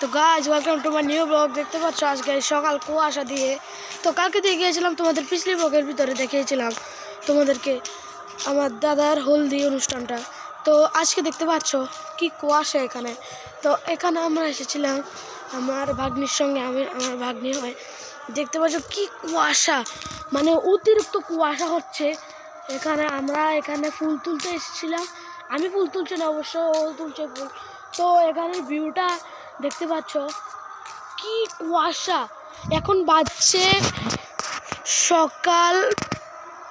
তো guys welcome to my new blog. দেখতে পাচ্ছ আজকে সকাল কুয়াশা দিয়ে। তো কালকে দিয়ে গিয়েছিলাম তোমাদের পিছলি ব্লগের ভিতরে দেখিয়েছিলাম তোমাদেরকে আমার দাদার হলদি অনুষ্ঠানটা। তো আজকে দেখতে পাচ্ছ কি কুয়াশা এখানে। তো এখানে আমরা এসেছিলাম আমার ভাগ্নির সঙ্গে, আমার ভাগ্নি হয়। দেখতে পাচ্ছ কি কুয়াশা, মানে অতিরিক্ত কুয়াশা হচ্ছে এখানে। আমরা এখানে ফুল তুলতে এসেছিলাম, আমি ফুল তুলছি না অবশ্য, ও তুলছে ফুল। তো এখানের ভিউটা দেখতে পাচ্ছ কি কুয়াশা। এখন বাজছে সকাল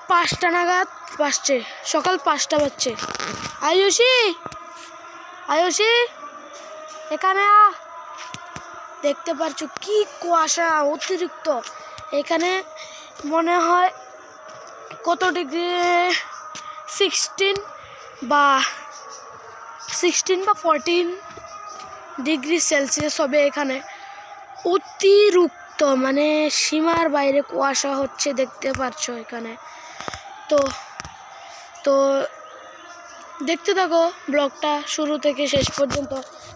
5টা নাগাদ বাজছে, সকাল 5টা বাজছে। আয়ুষি আয়ুষি এখানে দেখতে পাচ্ছ কি কুয়াশা অতিরিক্ত। এখানে মনে হয় কত ডিগ্রি, 16 বা 14 ডিগ্রি সেলসিয়াস হবে এখানে। অতিরিক্ত মানে সীমার বাইরে কুয়াশা হচ্ছে, দেখতে পাচ্ছ এখানে। তো তো দেখতে থাকো ব্লগটা শুরু থেকে শেষ পর্যন্ত।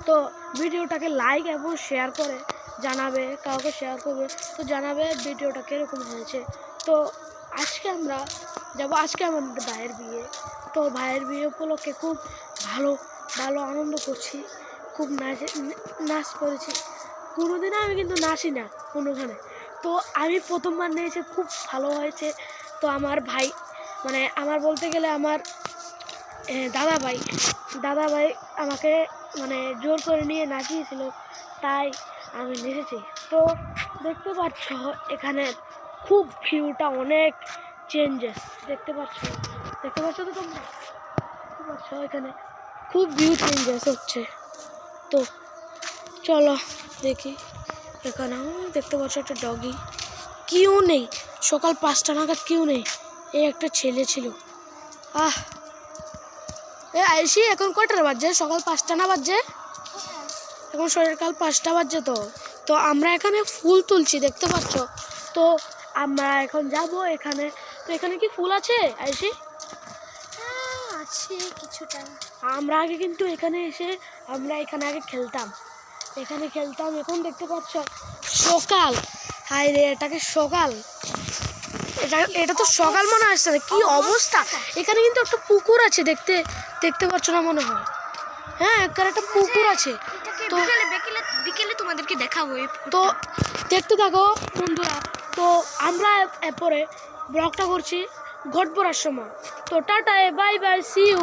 তো ভিডিওটাকে লাইক এবং শেয়ার করে জানাবে, কাউকে শেয়ার করবে তো জানাবে ভিডিওটা কীরকম হয়েছে। তো আজকে আমরা যাবো, আজকে আমাদের ভাইয়ের বিয়ে। তো ভাইয়ের বিয়ে উপলক্ষে খুব ভালো ভালো আনন্দ করছি, খুব নাচ করেছি। কোনোদিনও আমি কিন্তু নাচি না কোনোখানে, তো আমি প্রথমবার নিয়েছি, খুব ভালো হয়েছে। তো আমার ভাই, মানে আমার বলতে গেলে আমার দাদা ভাই আমাকে মানে জোর করে নিয়ে নাচিয়েছিল, তাই আমি নেচেছি। তো দেখতে পাচ্ছ এখানে খুব ভিউটা অনেক চেঞ্জেস, দেখতে পাচ্ছ তো তোমরা, দেখতে পাচ্ছ এখানে খুব ভিউ চেঞ্জেস হচ্ছে। তো চলো দেখি। এখানে দেখতে পাচ্ছ একটা ডগি, কেউ নেই, সকাল 5টা নাগাদ কেউ নেই, এই একটা ছেলে ছিল। আইসি এখন কয়টার বাজছে? সকাল 5টা না বাজছে? এখন সকাল 5টা বাজছে। তো আমরা এখানে ফুল তুলছি, দেখতে পাচ্ছ। তো আমরা এখন যাব এখানে। তো এখানে কি ফুল আছে আইসি? আছে কিছুটা। আমরা আগে কিন্তু এখানে এসে আমরা এখানে আগে খেলতাম, এখন দেখতে পাচ্ছ সকাল। হায় রে, এটাকে সকাল, এটা তো সকাল মনে আসছে না, কি অবস্থা। এখানে কিন্তু একটা পুকুর আছে, দেখতে পাচ্ছ না মনে হয়? হ্যাঁ, এখানে একটা পুকুর আছে। তো বিকেলে তোমাদেরকে দেখাবো। তো দেখতে থাকো বন্ধুরা। তো আমরা এরপরে ব্লগটা করছি ঘট পড়ার সময়। তো tata, bye bye, see you.